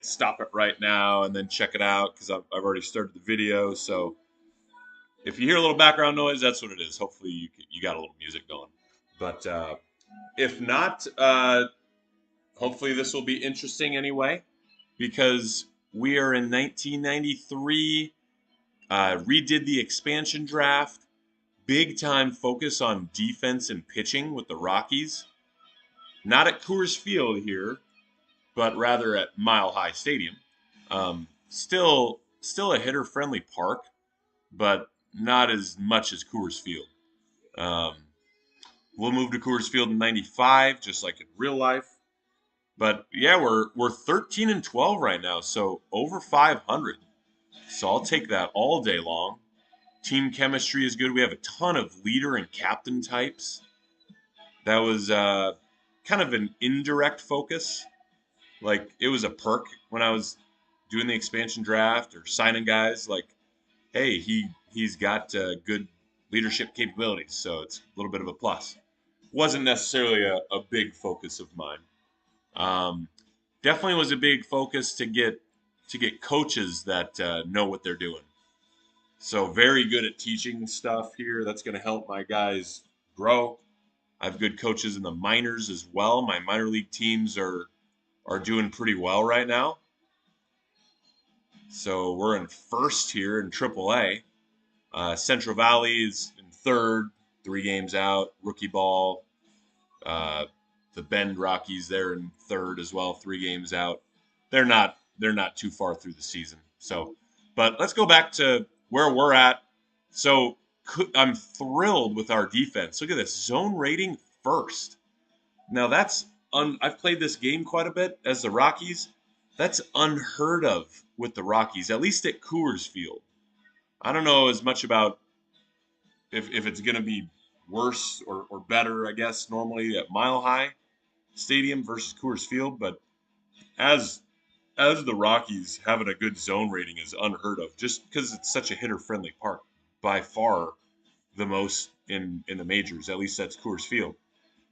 stop it right now and then check it out because I've already started the video. So if you hear a little background noise, that's what it is. Hopefully you got a little music going. But if not, hopefully this will be interesting anyway because we are in 1993. Redid the expansion draft. Big time focus on defense and pitching with the Rockies. Not at Coors Field here, but rather at Mile High Stadium. Still a hitter friendly park, but not as much as Coors Field. Um, we'll move to Coors Field in '95, just like in real life. But yeah, we're 13 and 12 right now, so over 500. So I'll take that all day long. Team chemistry is good. We have a ton of leader and captain types. That was kind of an indirect focus. Like it was a perk when I was doing the expansion draft or signing guys. Like, hey, he's got good leadership capabilities, so it's a little bit of a plus. Wasn't necessarily a big focus of mine. Um, Definitely was a big focus to get coaches that know what they're doing. So very good at teaching stuff here. That's going to help my guys grow. I have good coaches in the minors as well. My minor league teams are doing pretty well right now. So we're in first here in AAA. Central Valley is in third, 3 games out. Rookie ball. Uh, the Bend Rockies, they're in third as well, 3 games out. They're not too far through the season. So, but let's go back to where we're at. So I'm thrilled with our defense. Look at this zone rating first. Now I've played this game quite a bit as the Rockies. That's unheard of with the Rockies, at least at Coors Field. I don't know as much about if it's going to be worse or better, I guess, normally at Mile High Stadium versus Coors Field, but as as the Rockies, having a good zone rating is unheard of just because it's such a hitter friendly park. By far the most in the majors, at least that's Coors Field.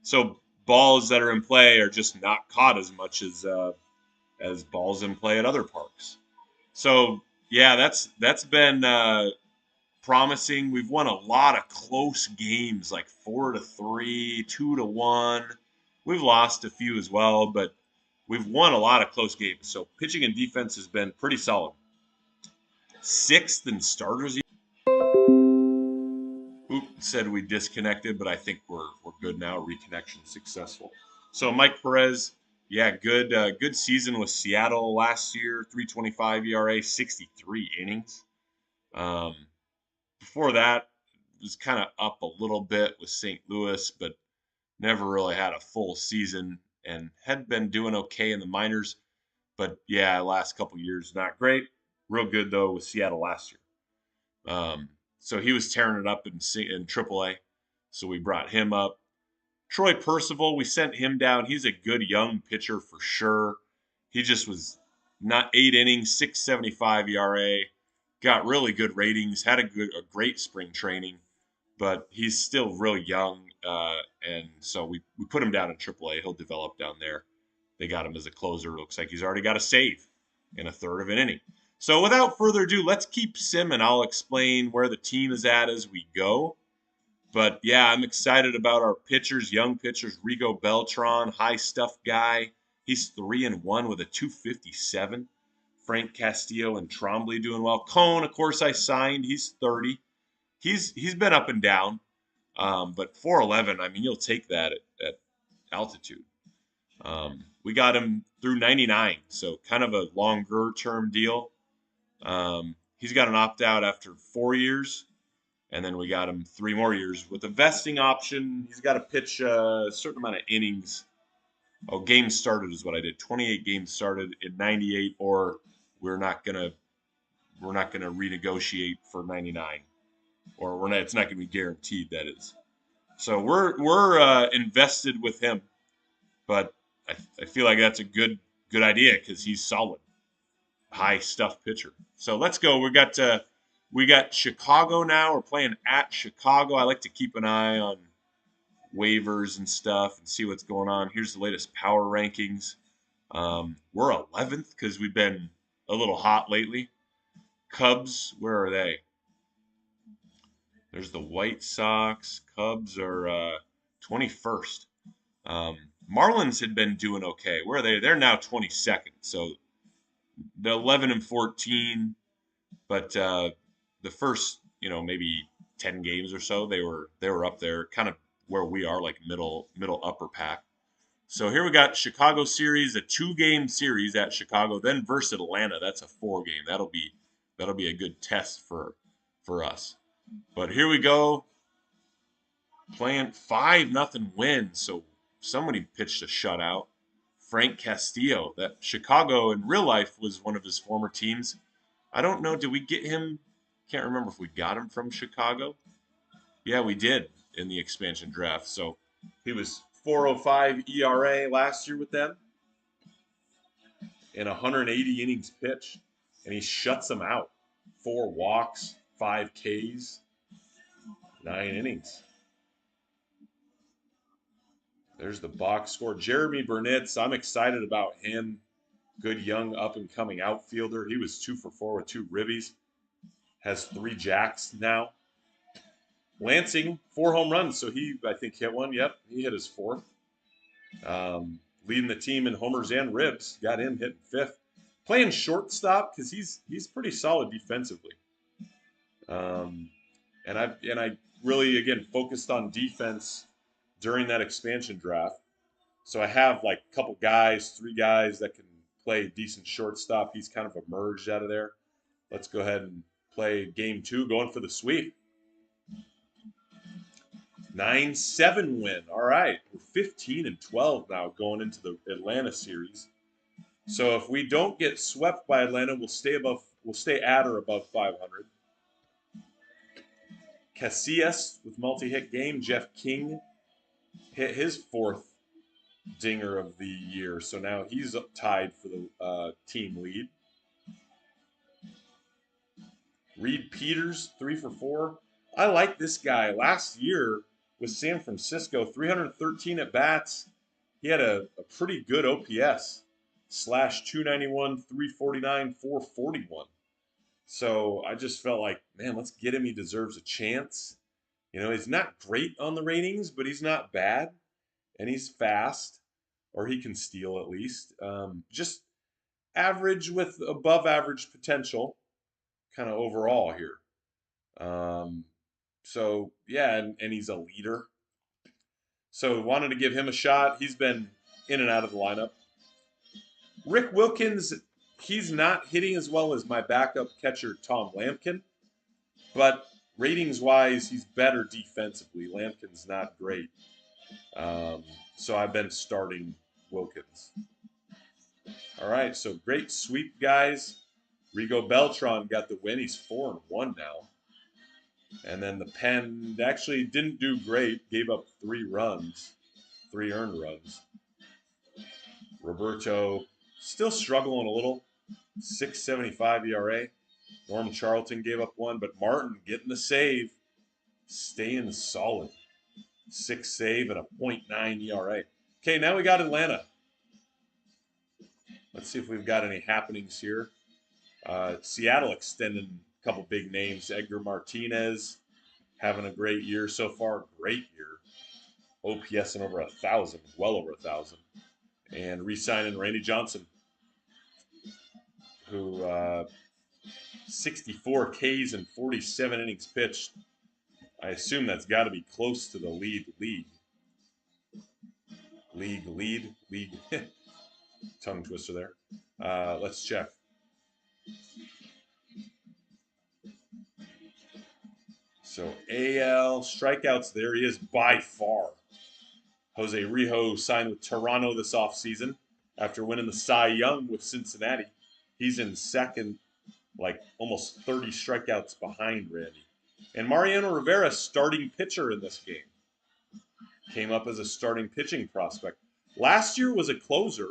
So balls that are in play are just not caught as much as balls in play at other parks. So yeah, that's been promising. We've won a lot of close games, like 4-3, 2-1. We've lost a few as well, but we've won a lot of close games. So pitching and defense has been pretty solid. Sixth in starters. Oop, said we disconnected, but I think we're good now. Reconnection successful. So Mike Perez, yeah, good season with Seattle last year. 3.25 ERA, 63 innings. Um, Before that, was kind of up a little bit with St. Louis, but never really had a full season and had been doing okay in the minors. But yeah, last couple years not great. Real good though with Seattle last year. So he was tearing it up in AAA. So we brought him up. Troy Percival, we sent him down. He's a good young pitcher for sure. He just was not 8 innings, 6.75 ERA, got really good ratings, had a great spring training, but he's still real young, and so we put him down in AAA. He'll develop down there. They got him as a closer. Looks like he's already got a save in a third of an inning. So without further ado, let's keep simming. I'll explain where the team is at as we go. But yeah, I'm excited about our pitchers, young pitchers. Rigo Beltran, high stuff guy. He's 3-1 with a 257. Frank Castillo and Trombley doing well. Cone, of course, I signed. He's 30. He's been up and down, but 411. I mean, you'll take that at altitude. We got him through 99, so kind of a longer term deal. He's got an opt out after 4 years, and then we got him 3 more years with a vesting option. He's got to pitch a certain amount of innings. Oh, games started is what I did. 28 games started in 98, or we're not gonna renegotiate for 99, or we're not. It's not gonna be guaranteed. That is. So we're invested with him, but I feel like that's a good idea because he's solid, high stuff pitcher. So let's go. We got Chicago now. We're playing at Chicago. I like to keep an eye on waivers and stuff and see what's going on. Here's the latest power rankings. We're 11th because we've been a little hot lately. Cubs, where are they? There's the White Sox. Cubs are 21st. Um, Marlins had been doing okay. Where are they? They're now 22nd. So the 11 and 14, but the first, maybe 10 games or so, they were up there, kind of where we are, like middle upper pack. So here we got Chicago series, a 2-game series at Chicago, then versus Atlanta. That's a 4-game. That'll be a good test for us. But here we go, playing 5-0 win. So somebody pitched a shutout. Frank Castillo, that Chicago in real life was one of his former teams. I don't know. Did we get him? Can't remember if we got him from Chicago. Yeah, we did in the expansion draft. So he was 4.05 ERA last year with them in 180 innings pitched, and he shuts them out. 4 walks, 5 Ks, 9 innings. There's the box score. Jeremy Burnitz, I'm excited about him. Good young up and coming outfielder. He was 2 for 4 with 2 ribbies. Has 3 jacks now. Lansing, 4 home runs, so he, I think, hit one. Yep, he hit his 4th. Leading the team in homers and ribs. Got him hitting 5th. Playing shortstop because he's pretty solid defensively. And I really, again, focused on defense during that expansion draft. So I have like a couple guys, 3 guys that can play decent shortstop. He's kind of emerged out of there. Let's go ahead and play game 2, going for the sweep. 9-7 win. All right, we're 15 and 12 now going into the Atlanta series. So if we don't get swept by Atlanta, we'll stay at or above 500. Casillas with multi-hit game. Jeff King hit his 4th dinger of the year, so now he's tied for the team lead. Reed Peters, 3 for 4. I like this guy. Last year with San Francisco, 313 at bats. He had a pretty good OPS, /291, 349, 441. So I just felt like, man, let's get him. He deserves a chance. He's not great on the ratings, but he's not bad, and he's fast, or he can steal at least. Just average with above average potential, kind of overall here. So yeah, and he's a leader. So wanted to give him a shot. He's been in and out of the lineup. Rick Wilkins, he's not hitting as well as my backup catcher Tom Lampkin, but ratings wise, he's better defensively. Lampkin's not great. So I've been starting Wilkins. All right, so great sweep, guys. Rigo Beltran got the win. He's 4-1 now. And then the Pen actually didn't do great. Gave up 3 runs, 3 earned runs. Roberto still struggling a little. 6.75 ERA. Norm Charlton gave up 1, but Martin getting the save. Staying solid. 6 save and a .9 ERA. Okay, now we got Atlanta. Let's see if we've got any happenings here. Seattle extending a couple big names. Edgar Martinez having a great year so far. Great year. OPS in over 1,000, well over 1,000. And re-signing Randy Johnson, who 64 Ks and 47 innings pitched. I assume that's got to be close to the league. Tongue twister there. Let's check. So AL strikeouts, there he is by far. Jose Rijo signed with Toronto this offseason after winning the Cy Young with Cincinnati. He's in second, like almost 30 strikeouts behind Randy. And Mariano Rivera, starting pitcher in this game. Came up as a starting pitching prospect. Last year was a closer.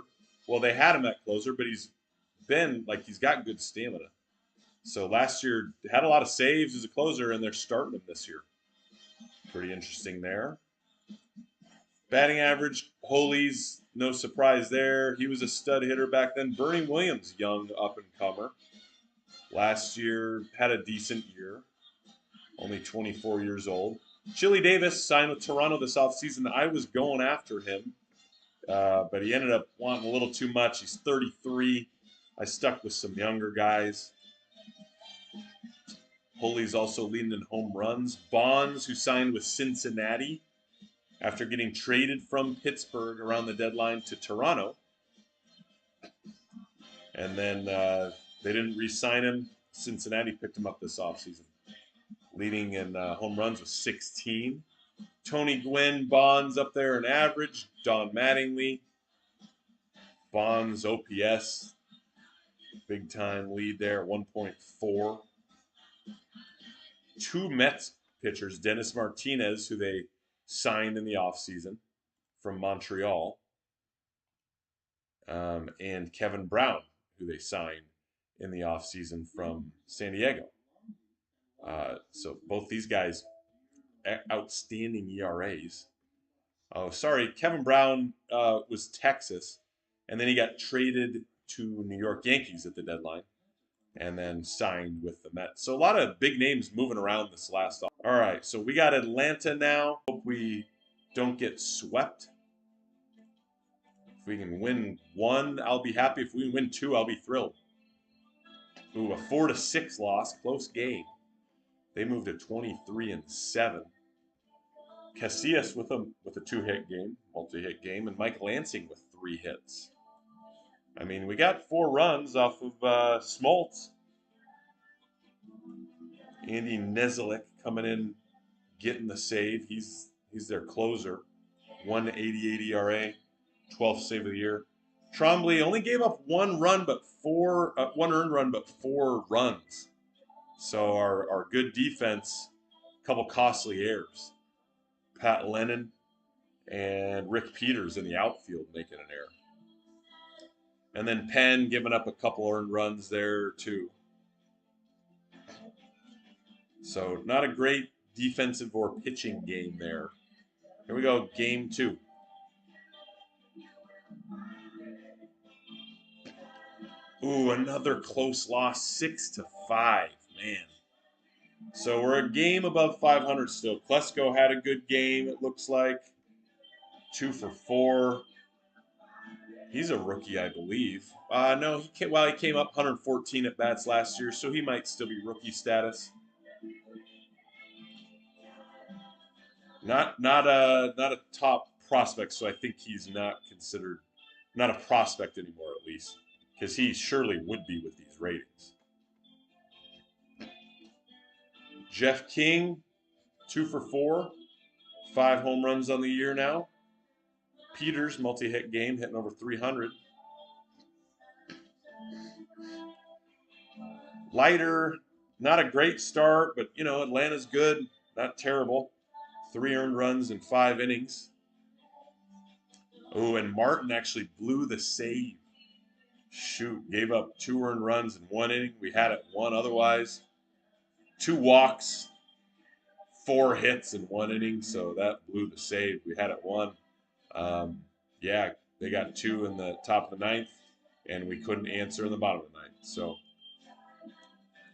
Well, they had him at closer, but he's got good stamina. So last year had a lot of saves as a closer, and they're starting him this year. Pretty interesting there. Batting average, Holy's no surprise there. He was a stud hitter back then. Bernie Williams, young up and comer. Last year had a decent year, only 24 years old. Chili Davis signed with Toronto this offseason. I was going after him, but he ended up wanting a little too much. He's 33. I stuck with some younger guys. Holy's also leading in home runs. Bonds, who signed with Cincinnati after getting traded from Pittsburgh around the deadline to Toronto. And then they didn't re-sign him. Cincinnati picked him up this offseason. Leading in home runs with 16. Tony Gwynn, Bonds up there in average. Don Mattingly, Bonds OPS, big time lead there, 1.4. Two Mets pitchers, Dennis Martinez, who they signed in the offseason from Montreal, and Kevin Brown, who they signed in the offseason from San Diego. So both these guys, outstanding ERAs. Oh, sorry, Kevin Brown was Texas, and then he got traded to New York Yankees at the deadline, and then signed with the Mets. So a lot of big names moving around this last off. All right, so we got Atlanta now. Hope we don't get swept. If we can win one, I'll be happy. If we can win two, I'll be thrilled. Ooh, a 4-6 loss, close game. They moved to 23-7. Casillas with a 2-hit game, multi-hit game, and Mike Lansing with 3 hits. I mean, we got 4 runs off of Smoltz. Andy Neslick coming in, getting the save. He's their closer. 1.88 ERA, 12th save of the year. Trombley only gave up 1 run, but 1 earned run, but 4 runs. So our good defense, a couple costly errors. Pat Lennon and Rick Peters in the outfield making an error. And then Penn giving up a couple earned runs there too. So not a great defensive or pitching game there. Here we go, game 2. Ooh, another close loss, 6-5, man. So we're a game above 500 still. Klesko had a good game, it looks like. 2 for 4. He's a rookie, I believe. No, he came up 114 at bats last year, so he might still be rookie status. Not a top prospect, so I think he's not considered not a prospect anymore, at least, because he surely would be with these ratings. Jeff King, 2 for 4, 5 home runs on the year now. Peters, multi-hit game, hitting over 300. Leiter, not a great start, but Atlanta's good, not terrible. 3 earned runs in 5 innings. Oh, and Martin actually blew the save. Shoot, gave up 2 earned runs in 1 inning. We had it 1 otherwise. 2 walks, 4 hits in 1 inning, so that blew the save. We had it 1. Yeah, they got 2 in the top of the 9th, and we couldn't answer in the bottom of the 9th. So,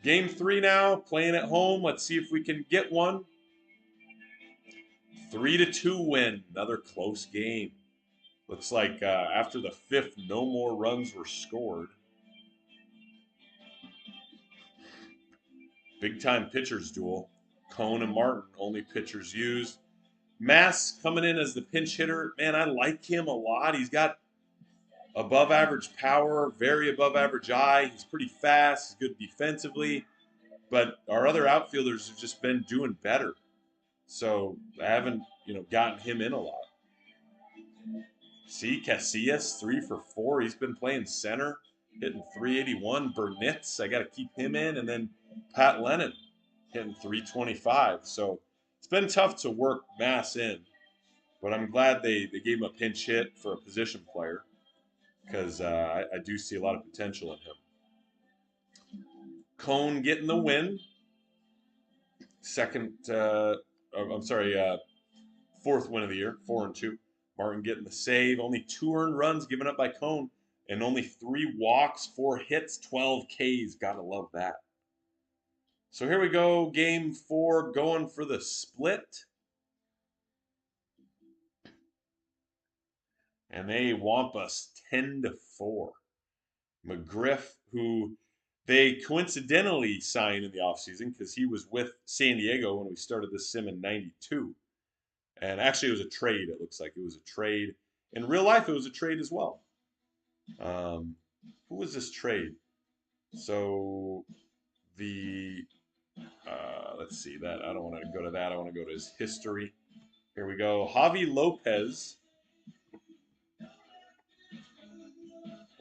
game 3 now, playing at home. Let's see if we can get one. 3-2 win, another close game. Looks like after the 5th, no more runs were scored. Big time pitchers duel. Cone and Martin, only pitchers used. Mass coming in as the pinch hitter. Man, I like him a lot. He's got above average power, very above average eye. He's pretty fast. He's good defensively. But our other outfielders have just been doing better. So I haven't, gotten him in a lot. See, Casillas, 3 for 4. He's been playing center, hitting 381. Burnitz, I got to keep him in. And then Pat Lennon hitting 325. So it's been tough to work Mass in. But I'm glad they gave him a pinch hit for a position player because I do see a lot of potential in him. Cone getting the win. Fourth win of the year, 4-2. Martin getting the save. Only 2 earned runs given up by Cone, and only 3 walks, 4 hits, 12 Ks. Gotta love that. So here we go, game 4, going for the split. And they whomp us 10-4. McGriff, who they coincidentally signed in the offseason because he was with San Diego when we started this sim in 92. And actually, it was a trade, it looks like. It was a trade. In real life, it was a trade as well. Who was this trade? So the let's see that. I don't want to go to that. I want to go to his history. Here we go. Javi Lopez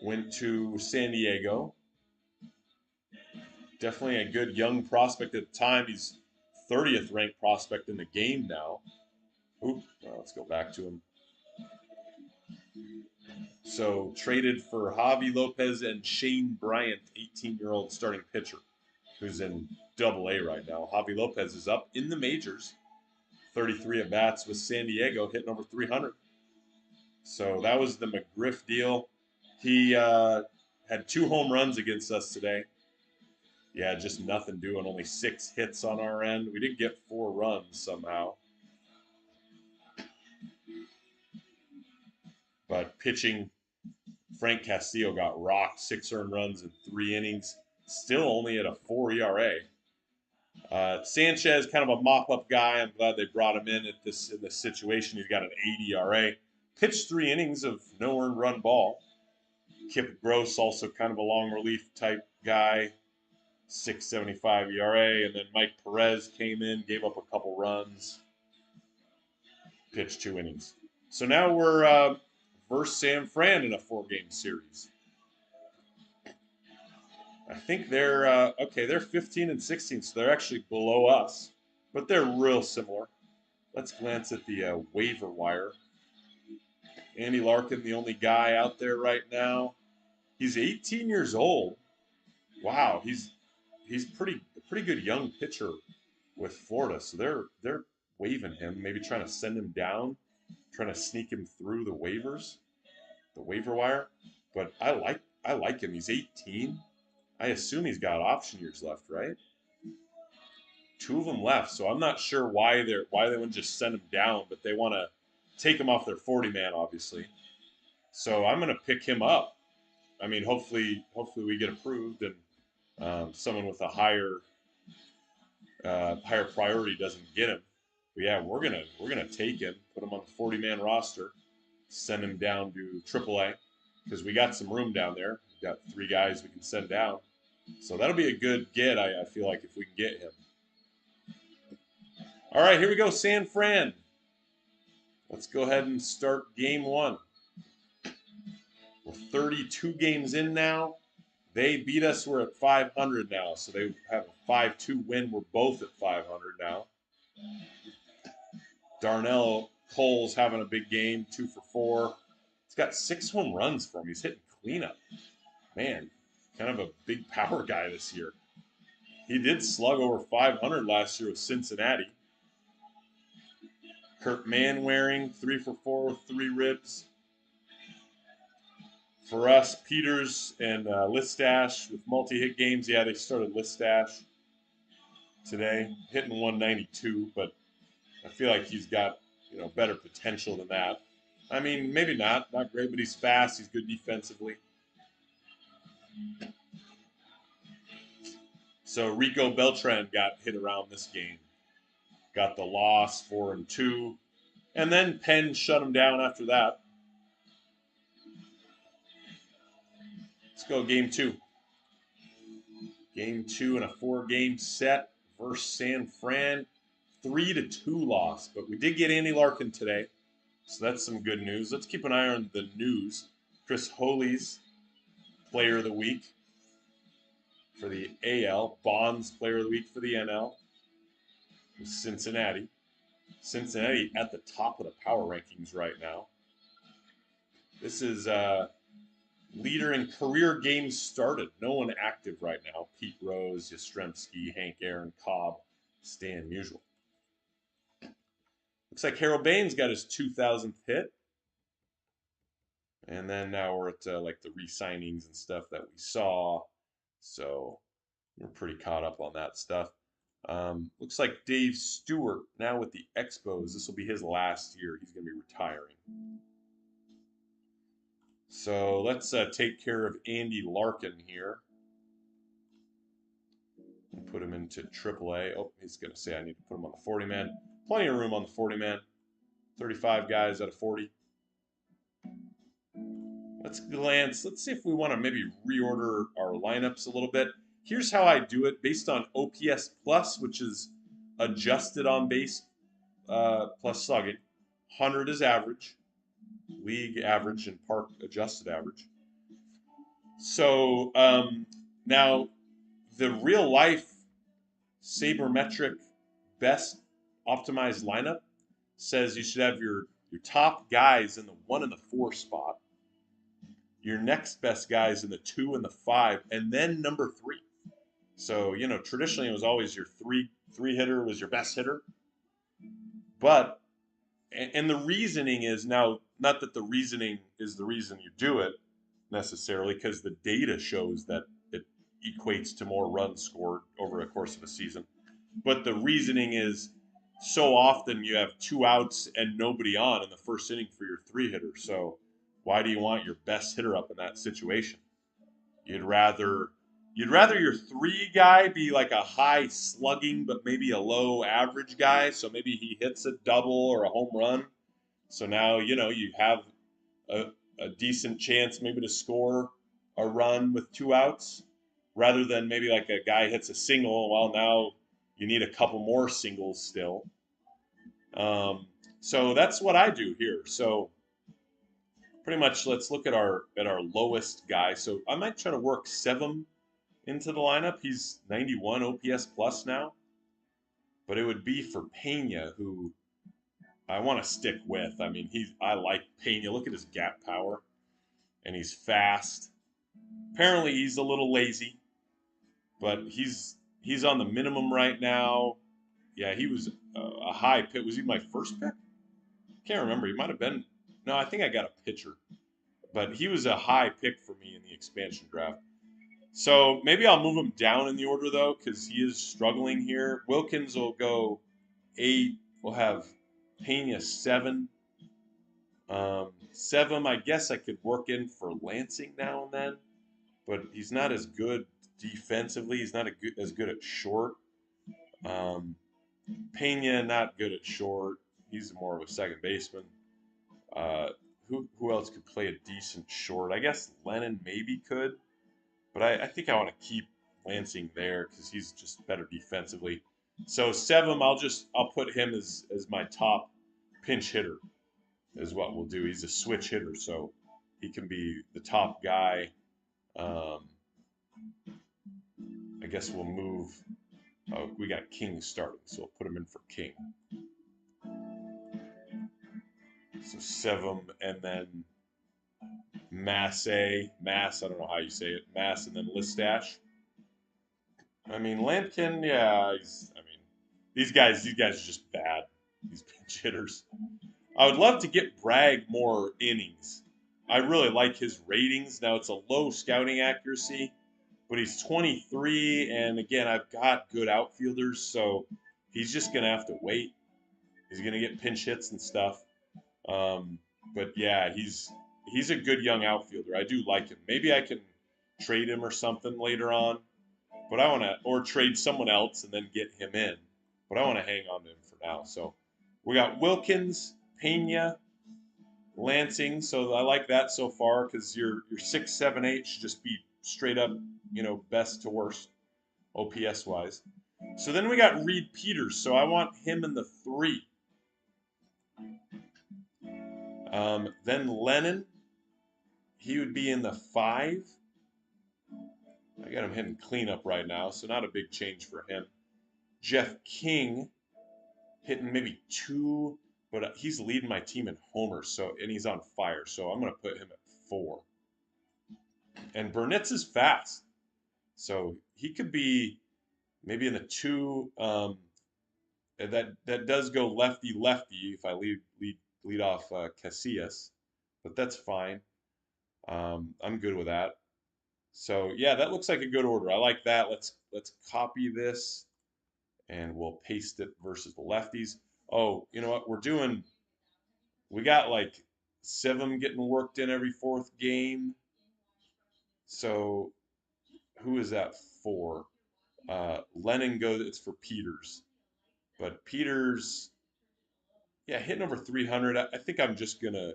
went to San Diego. Definitely a good young prospect at the time. He's 30th ranked prospect in the game now. Oop, well, let's go back to him. So traded for Javi Lopez and Shane Bryant, 18-year-old starting pitcher, who's in Double A right now. Javi Lopez is up in the majors, 33 at bats with San Diego, hitting over 300. So that was the McGriff deal. He had 2 home runs against us today. Yeah, just nothing doing. Only 6 hits on our end. We did get 4 runs somehow. But pitching, Frank Castillo got rocked, 6 earned runs in 3 innings. Still only at a 4 ERA. Sanchez, kind of a mop-up guy. I'm glad they brought him in this situation. He's got an 8 ERA. Pitched 3 innings of no earned run ball. Kip Gross, also kind of a long relief type guy. 6.75 ERA, and then Mike Perez came in, gave up a couple runs, pitched 2 innings. So now we're versus San Fran in a 4-game series. I think they're okay. They're 15 and 16, so they're actually below us, but they're real similar. Let's glance at the waiver wire. Andy Larkin, the only guy out there right now. He's 18 years old. Wow, he's a pretty good young pitcher with Florida. So they're waiving him, maybe trying to send him down, trying to sneak him through the waivers, the waiver wire. But I like him. He's 18. I assume he's got option years left, right? 2 of them left, so I'm not sure why they wouldn't just send him down, but they want to take him off their 40 man, obviously. So I'm gonna pick him up. I mean, hopefully we get approved and someone with a higher priority doesn't get him. But yeah, we're gonna take him, put him on the 40 man roster, send him down to AAA because we got some room down there. We've got 3 guys we can send down. So that'll be a good get, I feel like, if we can get him. All right, here we go, San Fran. Let's go ahead and start game 1. We're 32 games in now. They beat us. We're at 500 now, so they have a 5-2 win. We're both at 500 now. Darnell Cole's having a big game, 2 for 4. He's got 6 home runs for him. He's hitting cleanup. Man, kind of a big power guy this year. He did slug over 500 last year with Cincinnati. Kurt Manwaring, 3 for 4 with 3 ribs. For us, Peters and Listash with multi-hit games. Yeah, they started Listash today, hitting 192, but I feel like he's got better potential than that. I mean, maybe not great, but he's fast. He's good defensively. So Rico Beltran got hit around this game. Got the loss, 4-2. And then Penn shut him down after that. Let's go game 2. Game 2 in a 4-game set versus San Fran. 3-2 loss. But we did get Andy Larkin today. So that's some good news. Let's keep an eye on the news. Chris Holy's Player of the Week for the AL. Bonds Player of the Week for the NL. Cincinnati. Cincinnati at the top of the power rankings right now. This is leader in career games started. No one active right now. Pete Rose, Yastrzemski, Hank Aaron, Cobb, Stan Musial. Looks like Harold Baines got his 2,000th hit. And then now we're at like the re-signings and stuff that we saw. So we're pretty caught up on that stuff. Looks like Dave Stewart now with the Expos. This will be his last year. He's going to be retiring. So let's take care of Andy Larkin here. And put him into AAA. Oh, he's going to say I need to put him on the 40 man. Plenty of room on the 40 man. 35 guys out of 40. Let's glance. Let's see if we want to maybe reorder our lineups a little bit. Here's how I do it based on OPS plus, which is adjusted on base plus slugging. 100 is average, league average, and park adjusted average. So now the real life sabermetric best optimized lineup says you should have your top guys in the 1 and the 4 spot, your next best guys in the 2 and the 5, and then number 3. So, traditionally it was always your three hitter was your best hitter. But and the reasoning is now not that the reasoning is the reason you do it necessarily, because the data shows that it equates to more runs scored over a course of a season. But the reasoning is so often you have 2 outs and nobody on in the first inning for your 3 hitter. So why do you want your best hitter up in that situation? You'd rather your 3 guy be like a high slugging but maybe a low average guy. So maybe he hits a double or a home run. So now you have a, a decent chance maybe to score a run with 2 outs, rather than maybe like a guy hits a single. Well, now you need a couple more singles still. So that's what I do here. So pretty much, let's look at our lowest guy. So I might try to work Sevum into the lineup. He's 91 OPS plus now, but it would be for Pena, who I want to stick with. I mean, I like Pena. Look at his gap power, and he's fast. Apparently, he's a little lazy, but he's on the minimum right now. Yeah, he was a high pick. Was he my first pick? Can't remember. He might have been. No, I think I got a pitcher, but he was a high pick for me in the expansion draft. So maybe I'll move him down in the order though, because he is struggling here. Wilkins will go 8. We'll have Pena 7. 7, I guess I could work in for Lansing now and then, but he's not as good defensively. He's not as good at short. Pena not good at short. He's more of a second baseman. Who else could play a decent short? I guess Lennon maybe could, but I think I want to keep Lansing there because he's just better defensively. So 7, I'll put him as my top pinch hitter, is what we'll do. He's a switch hitter, so he can be the top guy. I guess we'll move. Oh, we got King starting, so we'll put him in for King. So 7, and then Mass, I don't know how you say it, Mass, and then Listash. I mean, Lampkin, yeah, these guys are just bad, these pinch hitters. I would love to get Bragg more innings. I really like his ratings. Now, it's a low scouting accuracy, but he's 23, and again, I've got good outfielders, so he's just going to have to wait. He's going to get pinch hits and stuff. But yeah, he's a good young outfielder. I do like him. Maybe I can trade him or something later on, but I want to, or trade someone else and then get him in. But I want to hang on to him for now. So we got Wilkins, Pena, Lansing. So I like that so far because your 6, 7, 8 should just be straight up, best to worst, OPS wise. So then we got Reed Peters. So I want him in the 3. Then Lennon, he would be in the 5. I got him hitting cleanup right now, so not a big change for him. Jeff King hitting maybe 2, but he's leading my team in homers, and he's on fire, so I'm going to put him at 4. And Burnitz is fast, so he could be maybe in the 2. That does go lefty lefty if I lead off Casillas, but that's fine. I'm good with that. So yeah, that looks like a good order. I like that. Let's copy this and we'll paste it versus the lefties. Oh, you know what? We got like seven getting worked in every fourth game. So who is that for? Lennon goes, it's for Peters. But Peters, yeah, hitting over 300. I think I'm just going to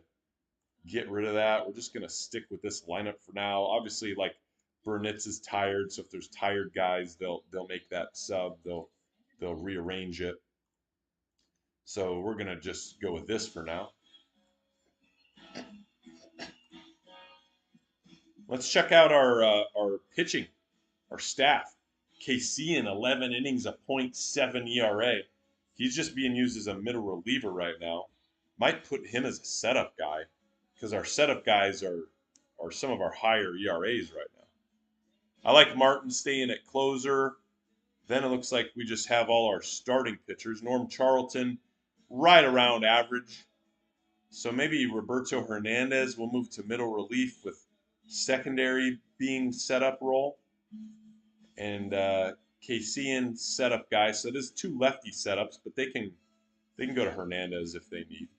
get rid of that. We're just going to stick with this lineup for now. Obviously, like Burnitz is tired, so if there's tired guys, they'll make that sub. They'll rearrange it. So we're going to just go with this for now. Let's check out our pitching, our staff. KC in 11 innings, a .7 ERA. He's just being used as a middle reliever right now. Might put him as a setup guy because our setup guys are some of our higher ERAs right now. I like Martin staying at closer. Then it looks like we just have all our starting pitchers. Norm Charlton, right around average. So maybe Roberto Hernandez will move to middle relief with secondary being setup role. And Kasian setup guy. So there's two lefty setups, but they can go to Hernandez if they need.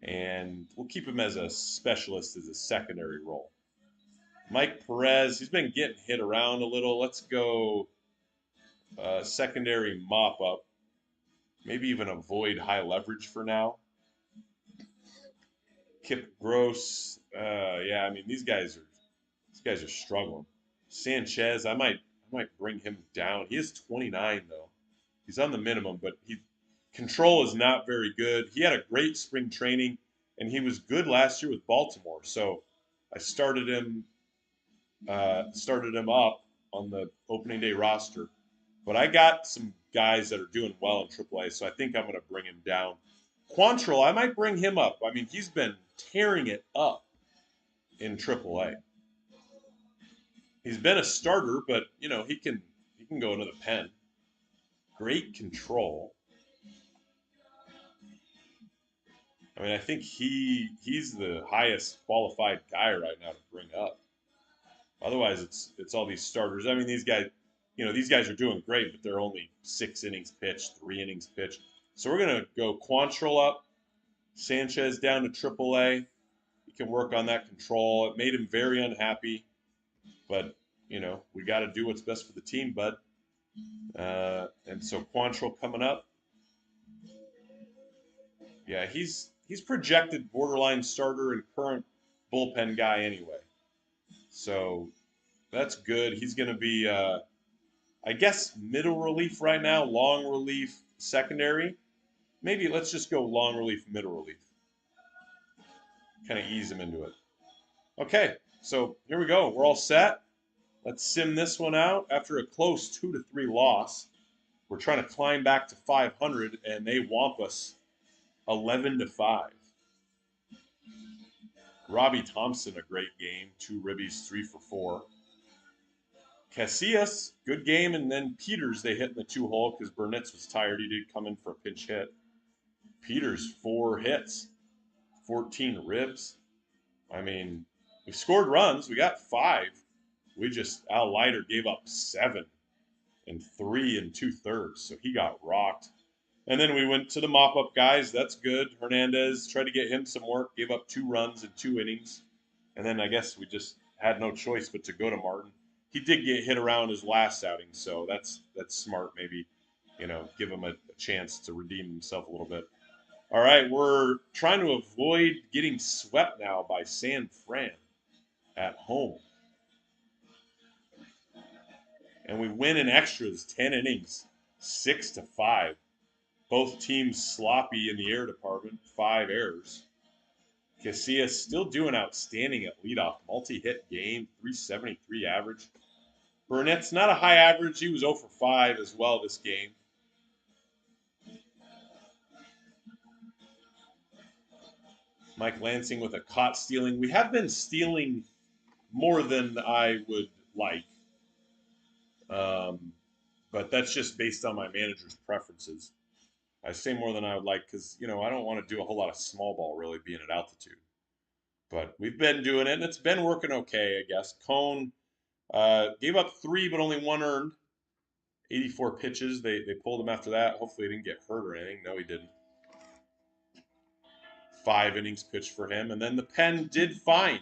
And we'll keep him as a specialist as a secondary role. Mike Perez, he's been getting hit around a little. Let's go secondary mop up. Maybe even avoid high leverage for now. Kip Gross, yeah, I mean these guys are struggling. Sanchez, I might bring him down. He is 29 though. He's on the minimum, but he control is not very good. He had a great spring training, and he was good last year with Baltimore. So I started him up on the opening day roster. But I got some guys that are doing well in AAA, so I think I'm going to bring him down. Quantrill, I might bring him up. I mean, he's been tearing it up in AAA. He's been a starter, but he can go into the pen. Great control. I mean, I think he's the highest qualified guy right now to bring up. Otherwise, it's all these starters. I mean, these guys are doing great, but they're only 6 innings pitched, 3 innings pitched. So we're gonna go Quantrill up, Sanchez down to AAA. He can work on that control. It made him very unhappy, but we got to do what's best for the team, bud. And so Quantrill coming up. Yeah, he's projected borderline starter and current bullpen guy anyway. So that's good. He's going to be, I guess, middle relief right now, long relief secondary. Maybe let's just go long relief, middle relief. Kind of ease him into it. Okay, so here we go. We're all set. Let's sim this one out. After a close 2-3 loss, we're trying to climb back to 500, and they whomp us 11-5. Robbie Thompson, a great game. 2 ribbies, 3 for 4. Casillas, good game, and then Peters, they hit in the 2-hole because Burnitz was tired. He did come in for a pinch hit. Peters, 4 hits, 14 ribs. I mean, we scored runs. We got 5. Al Leiter gave up 7 and 3 2/3, so he got rocked. And then we went to the mop-up guys. That's good. Hernandez tried to get him some work, gave up 2 runs in 2 innings. And then I guess we just had no choice but to go to Martin. He did get hit around his last outing, so that's smart. Maybe, give him a chance to redeem himself a little bit. All right, we're trying to avoid getting swept now by San Fran at home. And we win in extras, 10 innings, 6-5. Both teams sloppy in the air department, 5 errors. Casillas still doing outstanding at leadoff, multi-hit game, 373 average. Burnett's not a high average. He was 0 for 5 as well this game. Mike Lansing with a caught stealing. We have been stealing more than I would like. But that's just based on my manager's preferences. I say more than I would like because, I don't want to do a whole lot of small ball really being at altitude. But we've been doing it, and it's been working okay, I guess. Cone gave up 3, but only 1 earned. 84 pitches. They pulled him after that. Hopefully, he didn't get hurt or anything. No, he didn't. 5 innings pitched for him, and then the pen did fine.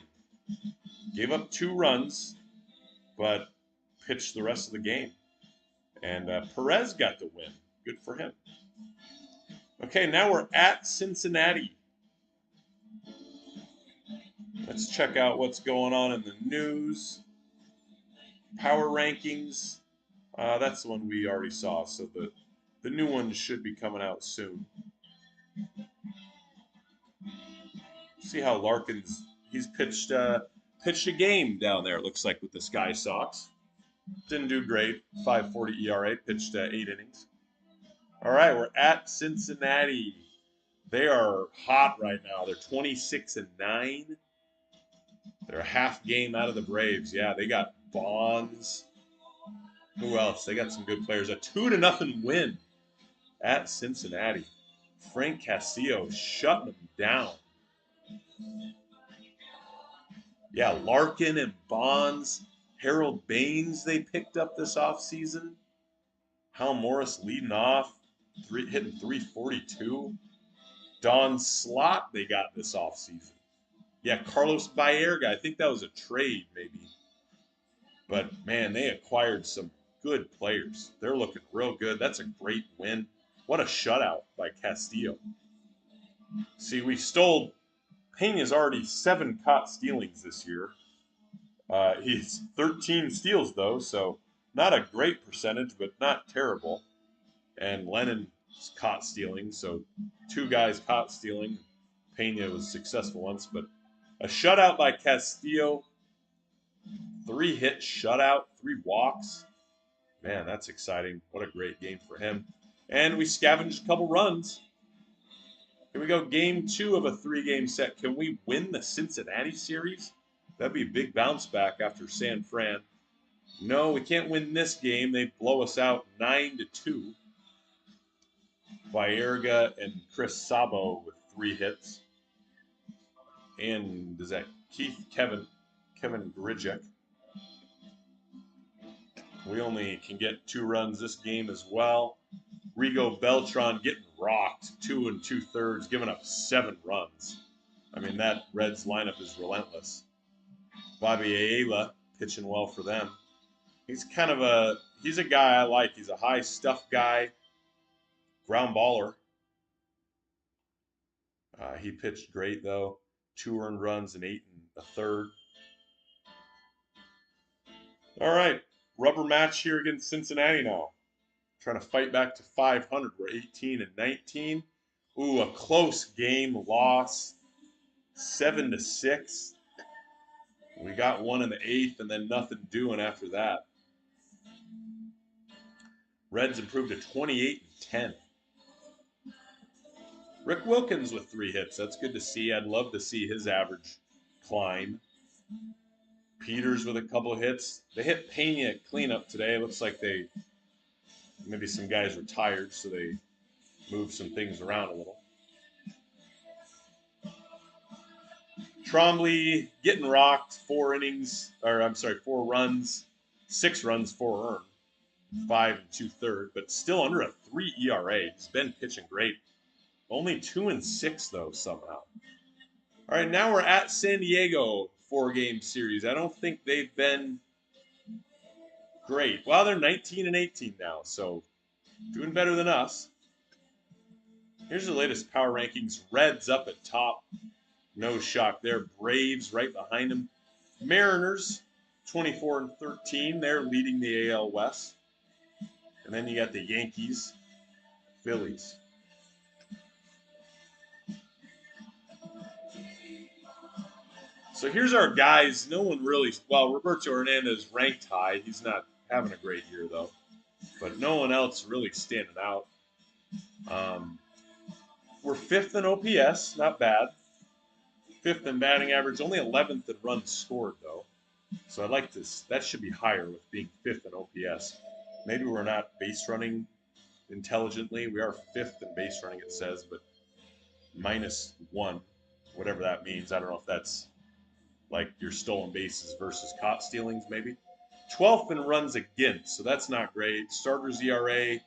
Gave up 2 runs, but pitched the rest of the game. And Perez got the win. Good for him. Okay, now we're at Cincinnati. Let's check out what's going on in the news. Power rankings. That's the one we already saw, so the new one should be coming out soon. See how Larkin's he's pitched a game down there. It looks like with the Sky Sox. Didn't do great. 5.40 ERA. Pitched 8 innings. All right, we're at Cincinnati. They are hot right now. They're 26-9. They're a half game out of the Braves. Yeah, they got Bonds. Who else? They got some good players. A 2-0 win at Cincinnati. Frank Castillo shutting them down. Yeah, Larkin and Bonds. Harold Baines they picked up this offseason. Hal Morris leading off, hitting 342. Don Slott they got this offseason. Yeah, Carlos Baerga. I think that was a trade, maybe. But, man, they acquired some good players. They're looking real good. That's a great win. What a shutout by Castillo. See, we stole Pena's already 7 caught stealings this year. He's 13 steals, though, so not a great percentage, but not terrible. And Lennon's caught stealing, so 2 guys caught stealing. Pena was successful once, but a shutout by Castillo. 3 hit shutout, 3 walks. Man, that's exciting. What a great game for him. And we scavenged a couple runs. Here we go, game 2 of a 3-game set. Can we win the Cincinnati series? That'd be a big bounce back after San Fran. No, we can't win this game. They blow us out 9-2. Baerga and Chris Sabo with 3 hits. And is that Kevin Grijek. We only can get 2 runs this game as well. Rigo Beltran getting rocked 2 2/3, giving up 7 runs. I mean, that Reds lineup is relentless. Bobby Ayala pitching well for them. He's a guy I like. He's a high stuff guy, ground baller. He pitched great though. 2 earned runs and 8 1/3. All right, rubber match here against Cincinnati now. Trying to fight back to 500. We're 18-19. Ooh, a close game loss, 7-6. We got 1 in the 8th, and then nothing doing after that. Reds improved to 28-10. Rick Wilkins with 3 hits. That's good to see. I'd love to see his average climb. Peters with a couple of hits. They hit Pena at cleanup today. It looks like maybe some guys retired, so they moved some things around a little. Trombley getting rocked, 4 runs, 6 runs, 4 earned, 5 2/3, but still under a 3 ERA. He's been pitching great. Only 2-6 though somehow. All right, now we're at San Diego, 4-game series. I don't think they've been great. Well, they're 19-18 now, so doing better than us. Here's the latest power rankings. Reds up at top. No shock there. Braves right behind them. Mariners 24-13. They're leading the AL West. And then you got the Yankees, Phillies. So here's our guys. No one really, well, Roberto Hernandez ranked high. He's not having a great year, though. But no one else really standing out. We're 5th in OPS, not bad. 5th in batting average, only 11th in runs scored, though. So I'd like this. That should be higher with being 5th in OPS. Maybe we're not base running intelligently. We are 5th in base running, it says, but -1, whatever that means. I don't know if that's like your stolen bases versus caught stealings, maybe. 12th in runs against, so that's not great. Starters ERA,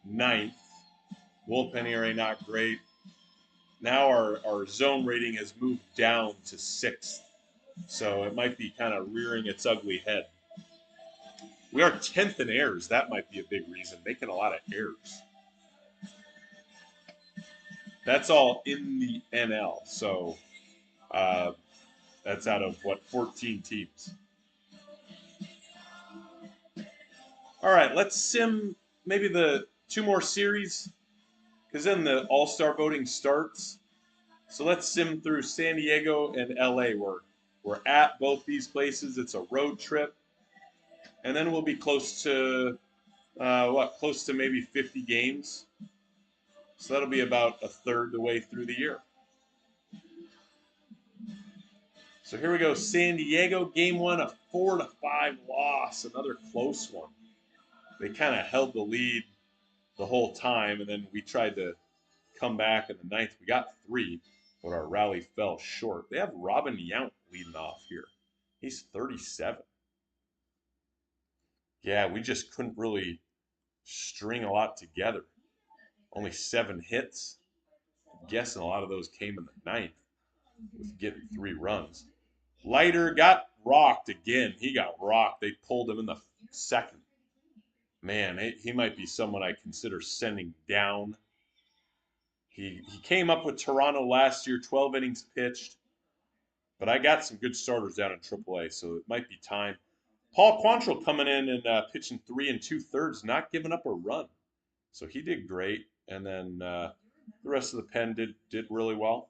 ninth. Bullpen ERA, not great. Now our zone rating has moved down to 6th, so it might be kind of rearing its ugly head. We are 10th in errors. That might be a big reason, making a lot of errors. That's all in the NL, so that's out of, what, 14 teams. All right, let's sim maybe the 2 more series, because then the All-Star voting starts. So let's sim through San Diego and LA. We're at both these places. It's a road trip. And then we'll be close to, close to maybe 50 games. So that'll be about a third the way through the year. So here we go. San Diego, game 1, a 4-5 loss, another close one. They kind of held the lead the whole time, and then we tried to come back in the 9th. We got 3, but our rally fell short. They have Robin Yount leading off here. He's 37. Yeah, we just couldn't really string a lot together. Only 7 hits. I'm guessing a lot of those came in the 9th with getting 3 runs. Leiter got rocked again. He got rocked. They pulled him in the 2nd. Man, he might be someone I consider sending down. He came up with Toronto last year, 12 innings pitched. But I got some good starters down in AAA, so it might be time. Paul Quantrill coming in and pitching 3 2/3, not giving up a run. So he did great. And then the rest of the pen did really well.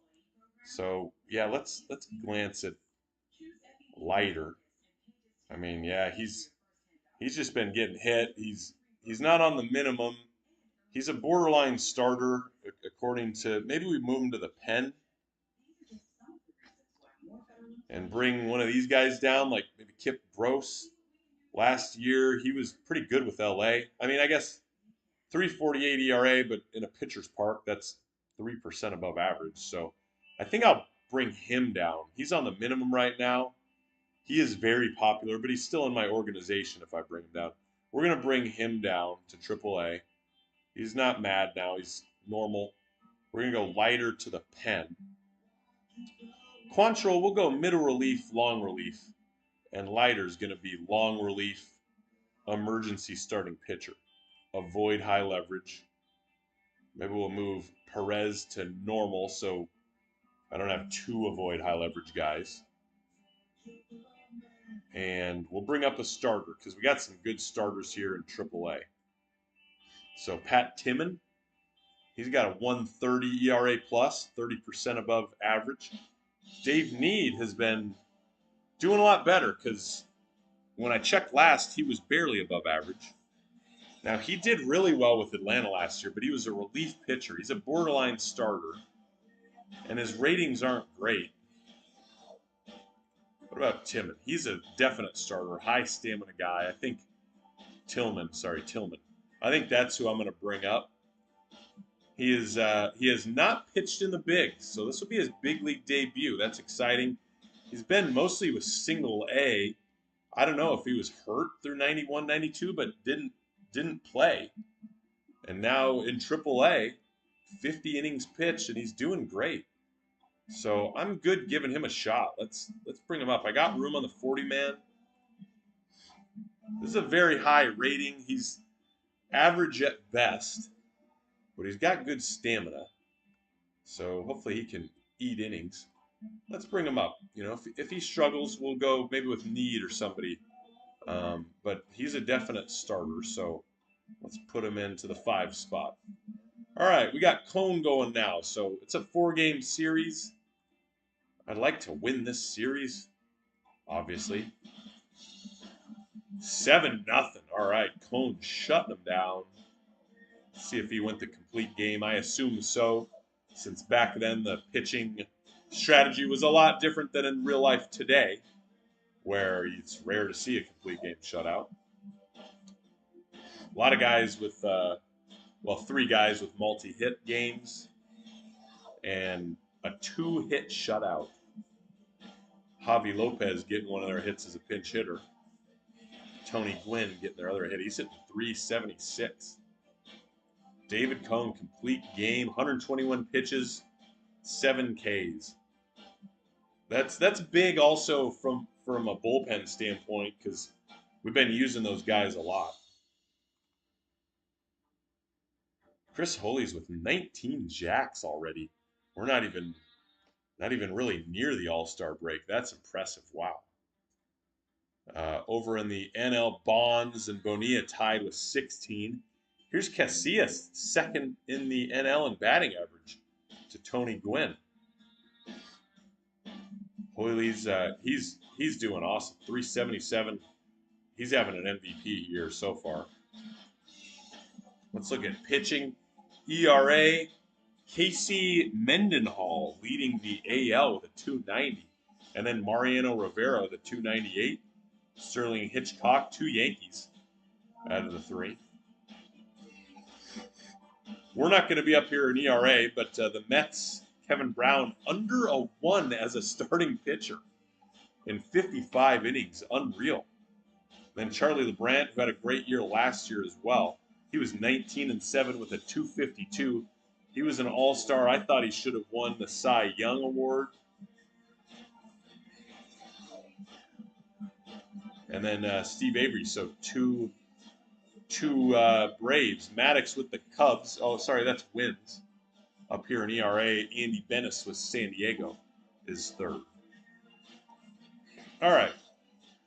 So yeah, let's glance at Leiter. I mean, yeah, he's just been getting hit. He's not on the minimum. He's a borderline starter according to, maybe we move him to the pen and bring one of these guys down, like maybe Kip Gross. Last year he was pretty good with LA. I mean, I guess 3.48 ERA, but in a pitcher's park, that's 3% above average. So I think I'll bring him down. He's on the minimum right now. He is very popular, but he's still in my organization if I bring him down. We're going to bring him down to AAA. He's not mad now. He's normal. We're going to go Leiter to the pen. Quantrill, we'll go middle relief, long relief. And Leiter's going to be long relief, emergency starting pitcher. Avoid high leverage. Maybe we'll move Perez to normal so I don't have 2 avoid high leverage guys. And we'll bring up a starter because we got some good starters here in AAA. So Pat Timon, he's got a 1.30 ERA plus, 30% above average. Dave Need has been doing a lot better because when I checked last, he was barely above average. Now, he did really well with Atlanta last year, but he was a relief pitcher. He's a borderline starter, and his ratings aren't great. What about Tillman? He's a definite starter, high stamina guy. I think Tillman. I think that's who I'm going to bring up. He has not pitched in the bigs, so this will be his big league debut. That's exciting. He's been mostly with single A. I don't know if he was hurt through 91, 92, but didn't play. And now in AAA, 50 innings pitched, and he's doing great. So I'm good giving him a shot. Let's bring him up. I got room on the 40-man. This is a very high rating. He's average at best, but he's got good stamina. So hopefully he can eat innings. Let's bring him up. You know, if he struggles, we'll go maybe with Need or somebody. But he's a definite starter, so let's put him into the 5 spot. All right, we got Cone going now. So it's a 4-game series. I'd like to win this series, obviously. 7-0. All right, Cone shutting him down. See if he went the complete game. I assume so, since back then the pitching strategy was a lot different than in real life today, where it's rare to see a complete game shutout. A lot of guys with, 3 guys with multi-hit games and a 2-hit shutout. Javi Lopez getting one of their hits as a pinch hitter. Tony Gwynn getting their other hit. He's hitting 376. David Cone, complete game, 121 pitches, 7 Ks. That's big also from a bullpen standpoint because we've been using those guys a lot. Chris Holy's with 19 jacks already. We're not even really near the All-Star break. That's impressive. Wow. Over in the NL, Bonds and Bonilla tied with 16. Here's Casillas, second in the NL in batting average to Tony Gwynn. Hoyley's he's doing awesome. 377. He's having an MVP year so far. Let's look at pitching. ERA. Casey Mendenhall leading the AL with a 290. And then Mariano Rivera with a 298. Sterling Hitchcock, 2 Yankees out of the 3. We're not going to be up here in ERA, but the Mets, Kevin Brown, under a 1 as a starting pitcher in 55 innings. Unreal. Then Charlie LeBrant, who had a great year last year as well. He was 19-7 with a 252. He was an all-star. I thought he should have won the Cy Young Award. And then Steve Avery, so two Braves. Maddox with the Cubs. Oh, sorry, that's wins. Up here in ERA, Andy Bennis with San Diego is third. All right,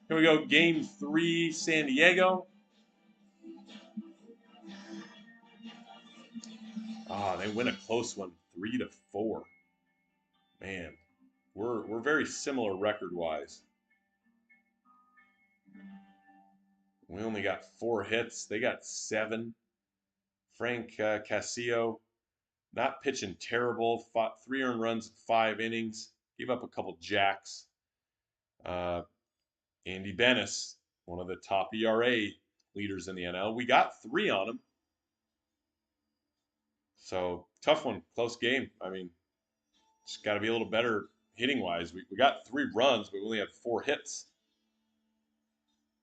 here we go. Game 3, San Diego. They win a close one, 3-4. Man, we're very similar record-wise. We only got 4 hits. They got 7. Frank Castillo, not pitching terrible. 3 earned runs in 5 innings. Gave up a couple jacks. Andy Bennis, one of the top ERA leaders in the NL. We got 3 on him. So, tough one. Close game. I mean, just got to be a little better hitting-wise. We got 3 runs, but we only had 4 hits.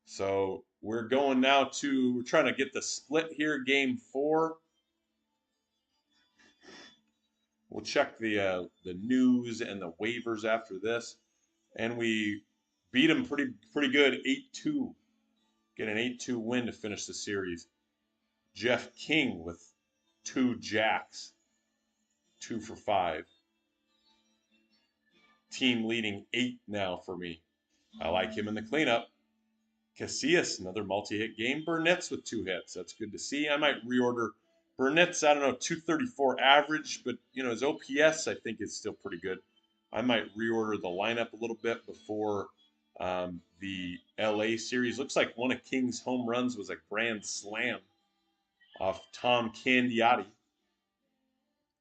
So, we're going now we're trying to get the split here, game 4. We'll check the news and the waivers after this. And we beat them pretty good, 8-2. Get an 8-2 win to finish the series. Jeff King with 2 jacks, 2 for 5. Team leading 8 now for me. I like him in the cleanup. Casillas, another multi-hit game. Burnett's with 2 hits. That's good to see. I might reorder Burnett's, I don't know, 234 average, but his OPS I think is still pretty good. I might reorder the lineup a little bit before the LA series. Looks like one of King's home runs was a grand slam off Tom Candiotti,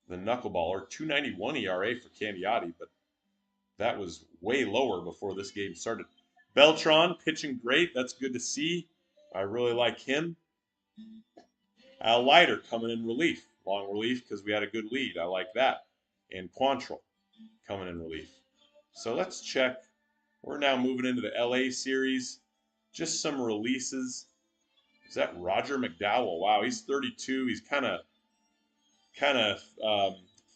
the knuckleballer. 291 ERA for Candiotti, but that was way lower before this game started. Beltran pitching great. That's good to see. I really like him. Al Leiter coming in relief. Long relief because we had a good lead. I like that. And Quantrill coming in relief. So let's check. We're now moving into the LA series. Just some releases. Is that Roger McDowell? Wow, he's 32. He's kind of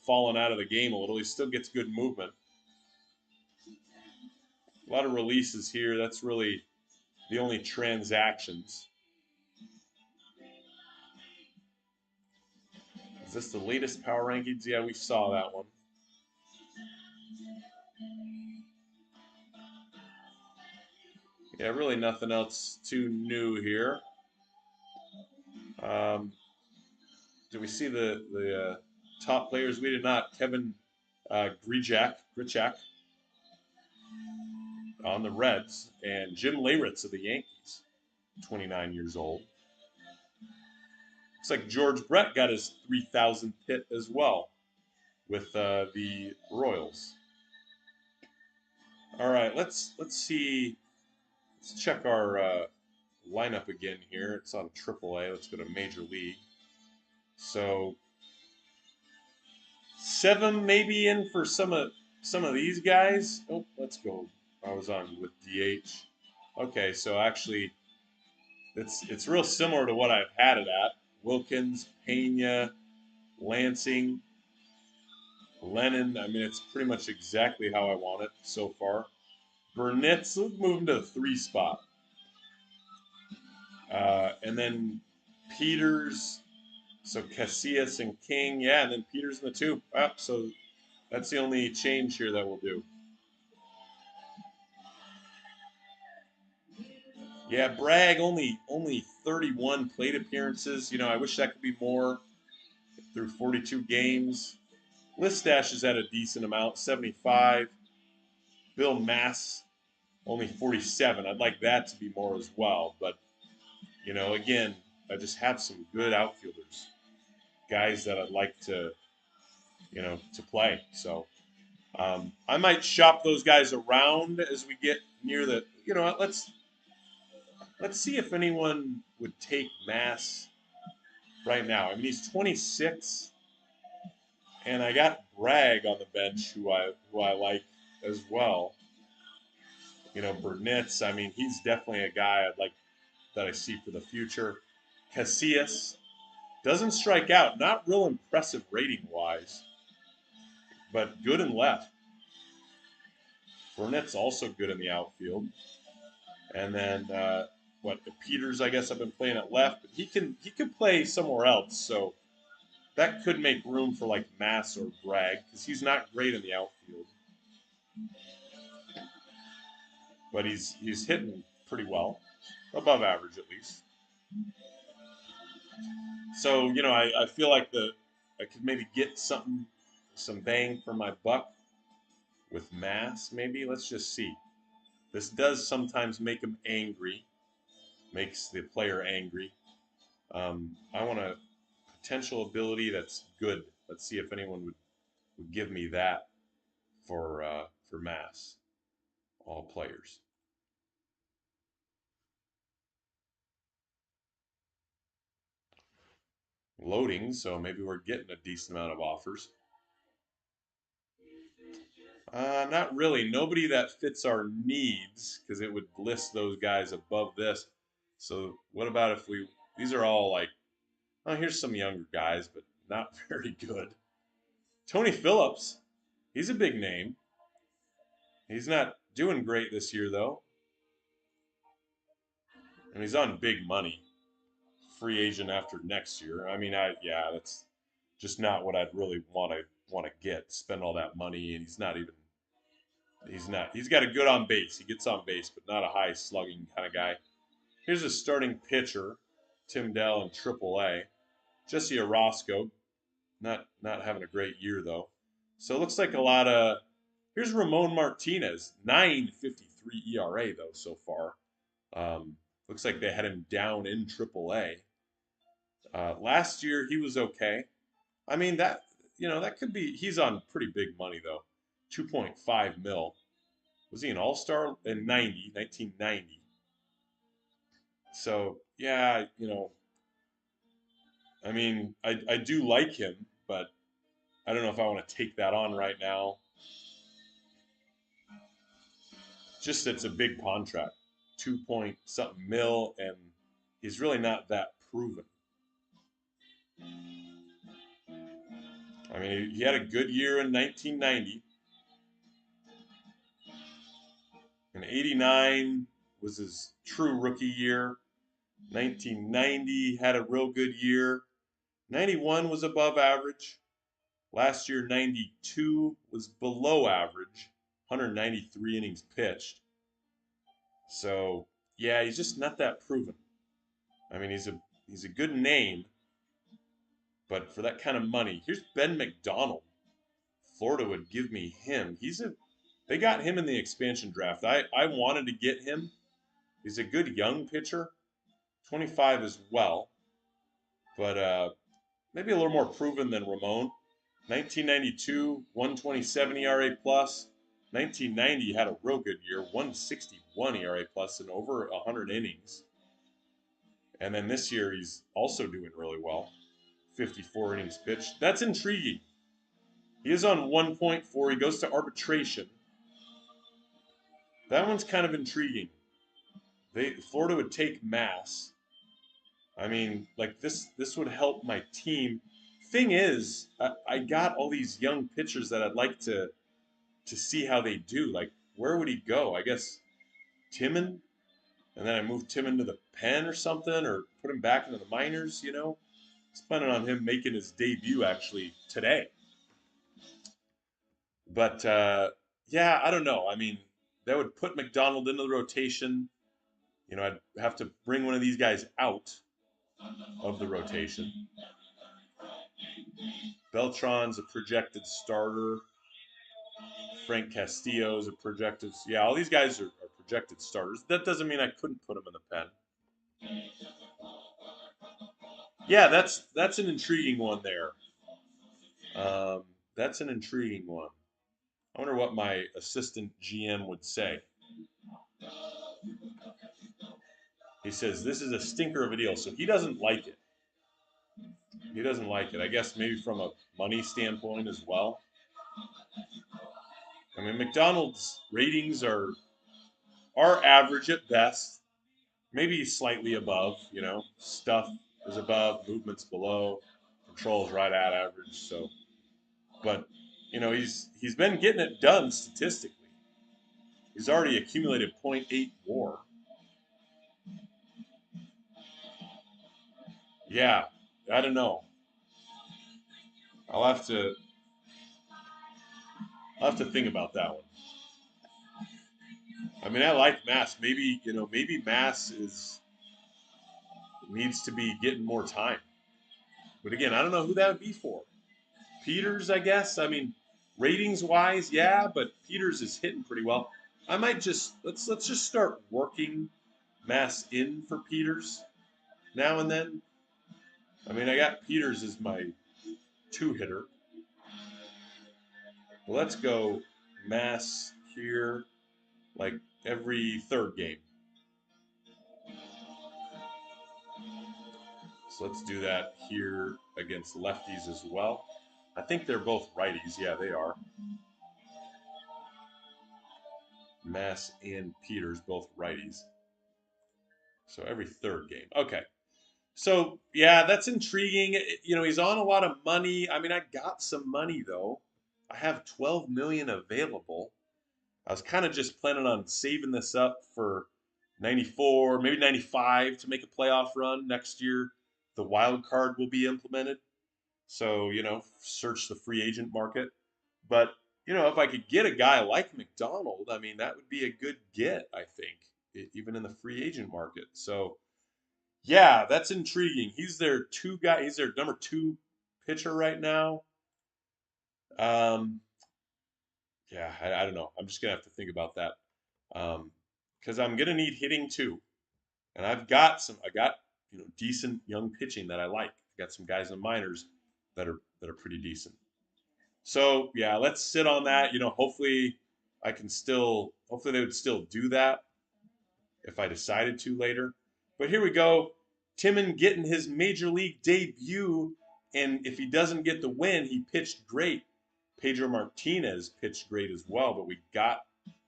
fallen out of the game a little. He still gets good movement. A lot of releases here. That's really the only transactions. Is this the latest power rankings? Yeah, we saw that one. Yeah, really nothing else too new here. Do we see the top players? We did not. Kevin Grichuk on the Reds, and Jim Leyritz of the Yankees, 29 years old. Looks like George Brett got his 3,000th hit as well with the Royals. All right, let's see. Let's check our lineup again here. It's on AAA. Let's go to Major League. So 7 maybe in for some of these guys. Oh, let's go I was on with DH. Okay, so actually, it's real similar to what I've had it at. Wilkins, Pena, Lansing, Lennon. I mean, it's pretty much exactly how I want it so far. Burnett's moving to the 3 spot. And then Peters, so Casillas and King, yeah, and then Peters in the 2. So that's the only change here that we'll do. Yeah, Bragg only 31 plate appearances. I wish that could be more through 42 games. Listash is at a decent amount, 75. Bill Mass only 47. I'd like that to be more as well, but again, I just have some good outfielders, guys that I'd like to play. So I might shop those guys around as we get near the. Let's see if anyone would take Mass right now. I mean, he's 26, and I got Bragg on the bench, who I like as well. Burnett's. I mean, he's definitely a guy I'd like that I see for the future. Casillas doesn't strike out, not real impressive rating wise, but good in left. Burnett's also good in the outfield, and then Peters? I guess I've been playing at left, but he can play somewhere else. So that could make room for like Mass or Bragg because he's not great in the outfield, but he's hitting pretty well, above average at least. So I feel like I could maybe get some bang for my buck with Mass. Maybe let's just see. This does sometimes make him angry, makes the player angry. I want a potential ability that's good. Let's see if anyone would give me that for Mass, all players. Loading, so maybe we're getting a decent amount of offers. Not really. Nobody that fits our needs, because it would list those guys above this. So what about if we? These are all like, oh, here's some younger guys, but not very good. Tony Phillips, he's a big name. He's not doing great this year though, and he's on big money. Free agent after next year. I mean, yeah, that's just not what I'd really want to get. Spend all that money, and he's not even. He's not. He's got a good on base. He gets on base, but not a high slugging kind of guy. Here's a starting pitcher, Tim Dell in AAA. Jesse Orosco, not having a great year though. So it looks like a lot of. Here's Ramon Martinez, 9.53 ERA though so far. Looks like they had him down in AAA. Last year he was okay. I mean that could be. He's on pretty big money though, 2.5 mil. Was he an All Star in 1990? So yeah, I mean I do like him, but I don't know if I want to take that on right now. Just it's a big contract, 2 point something mil, and he's really not that proven. I mean, he had a good year in 1990. In 89 was his true rookie year. 1990 had a real good year. 91 was above average. Last year, 92 was below average. 193 innings pitched. So yeah, he's just not that proven. I mean, he's a good name, but for that kind of money, here's Ben McDonald. Florida would give me him. They got him in the expansion draft. I wanted to get him. He's a good young pitcher, 25 as well, but maybe a little more proven than Ramon. 1992, 127 ERA plus. 1990 had a real good year, 161 ERA plus and over 100 innings. And then this year he's also doing really well, 54 innings pitched. That's intriguing. He is on 1.4. He goes to arbitration. That one's kind of intriguing. Florida would take Mass. I mean, like this would help my team. Thing is, I got all these young pitchers that I'd like to see how they do. Like, where would he go? I guess Timon, and then I move Timon to the pen or something, or put him back into the minors. I was planning on him making his debut actually today. But yeah, I don't know. I mean, that would put McDonald into the rotation. I'd have to bring one of these guys out of the rotation. Beltran's a projected starter. Frank Castillo's a projected. Yeah, all these guys are projected starters. That doesn't mean I couldn't put them in the pen. Yeah, that's an intriguing one there. Um, that's an intriguing one. I wonder what my assistant GM would say. He says this is a stinker of a deal, so he doesn't like it. He doesn't like it. I guess maybe from a money standpoint as well. I mean, McDonald's ratings are average at best, maybe slightly above. Stuff is above, movements below, controls right at average. So, but he's been getting it done statistically. He's already accumulated .8 WAR. Yeah, I don't know. I'll have to think about that one. I mean, I like Mass. Maybe Mass is needs to be getting more time. But again, I don't know who that would be for. Peters, I guess. I mean, ratings wise, yeah, but Peters is hitting pretty well. I might just let's just start working Mass in for Peters now and then. I mean, I got Peters as my two hitter. Let's go Mass here like every third game. So let's do that here against lefties as well. I think they're both righties. Yeah, they are. Mass and Peters, both righties. So every third game. Okay. So yeah, that's intriguing. He's on a lot of money. I mean, I got some money though. I have 12 million available. I was kind of just planning on saving this up for 94, maybe 95 to make a playoff run next year. The wild card will be implemented. So, search the free agent market. But, if I could get a guy like McDonald, I mean, that would be a good get, I think, even in the free agent market. So, yeah, that's intriguing. He's their number two pitcher right now. Um, yeah, I don't know. I'm just gonna have to think about that. Because I'm gonna need hitting too, and I got decent young pitching that I like. I got some guys in minors that are pretty decent. So yeah, let's sit on that. Hopefully hopefully they would still do that if I decided to later. But here we go. Timon getting his major league debut, and if he doesn't get the win, he pitched great. Pedro Martinez pitched great as well, but we got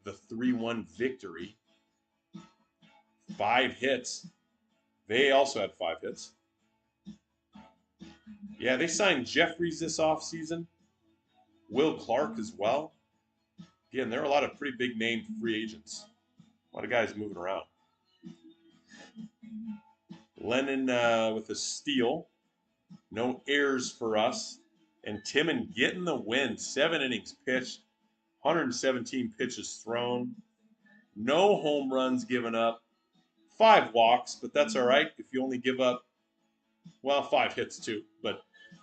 the 3-1 victory. 5 hits. They also had 5 hits. Yeah, they signed Jeffries this offseason. Will Clark as well. Again, there are a lot of pretty big name free agents. A lot of guys moving around. Lennon with a steal. No errors for us. And Timon getting the win. 7 innings pitched. 117 pitches thrown. No home runs given up. 5 walks, but that's all right if you only give up, 5 hits too, but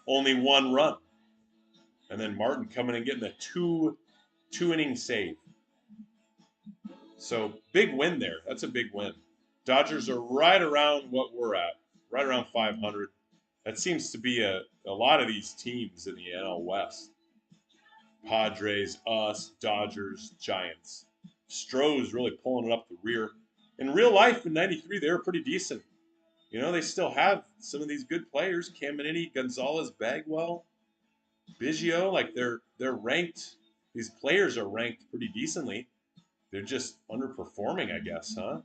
only 1 run. And then Martin coming and getting a two-inning save. So big win there. That's a big win. Dodgers are right around what we're at, right around 500. That seems to be a lot of these teams in the NL West. Padres, us, Dodgers, Giants. Stroh's really pulling it up the rear. In real life, in '93, they were pretty decent. They still have some of these good players: Caminiti, Gonzalez, Bagwell, Biggio. Like they're ranked. These players are ranked pretty decently. they're just underperforming, I guess, huh?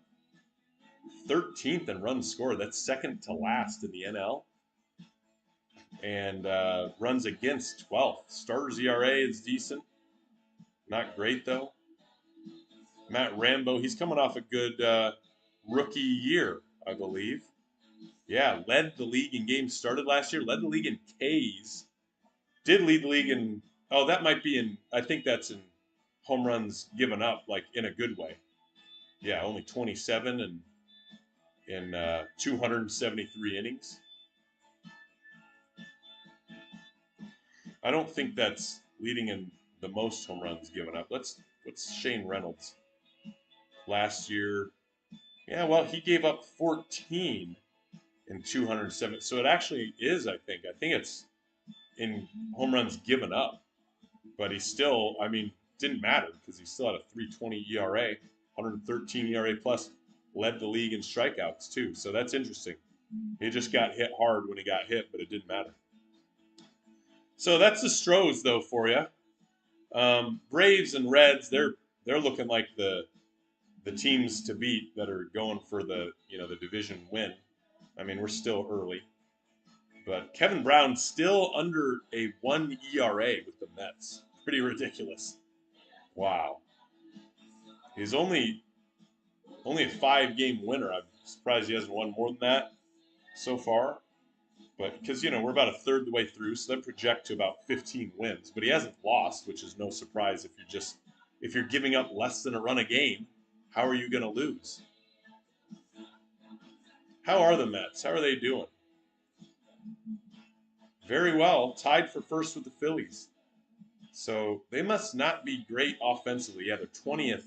13th in runs scored. That's second to last in the NL. And runs against 12th. Starters ERA is decent. Not great, though. Matt Rambo, he's coming off a good rookie year, I believe. Yeah, led the league in games started last year. Led the league in Ks. Did lead the league in. Oh, that might be in. I think that's in home runs given up, like in a good way. Yeah, only 27 and in 273 innings. I don't think that's leading in the most home runs given up. What's Shane Reynolds last year? Yeah, well, he gave up 14 in 207. So it actually is, I think. I think it's in home runs given up. But he still, I mean, didn't matter because he still had a 3.20 ERA, 113 ERA plus, led the league in strikeouts too. So that's interesting. He just got hit hard when he got hit, but it didn't matter. So that's the Stros though for you. Braves and Reds, they're looking like the teams to beat that are going for the division win. I mean, we're still early, but Kevin Brown still under a 1 ERA with the Mets. Pretty ridiculous. Wow. He's only a 5-game winner. I'm surprised he hasn't won more than that so far. But because we're about a third of the way through, so that project to about 15 wins. But he hasn't lost, which is no surprise if you're giving up less than a run a game. How are you going to lose? How are the Mets? How are they doing? Very well, tied for first with the Phillies. So they must not be great offensively. Yeah, they're 20th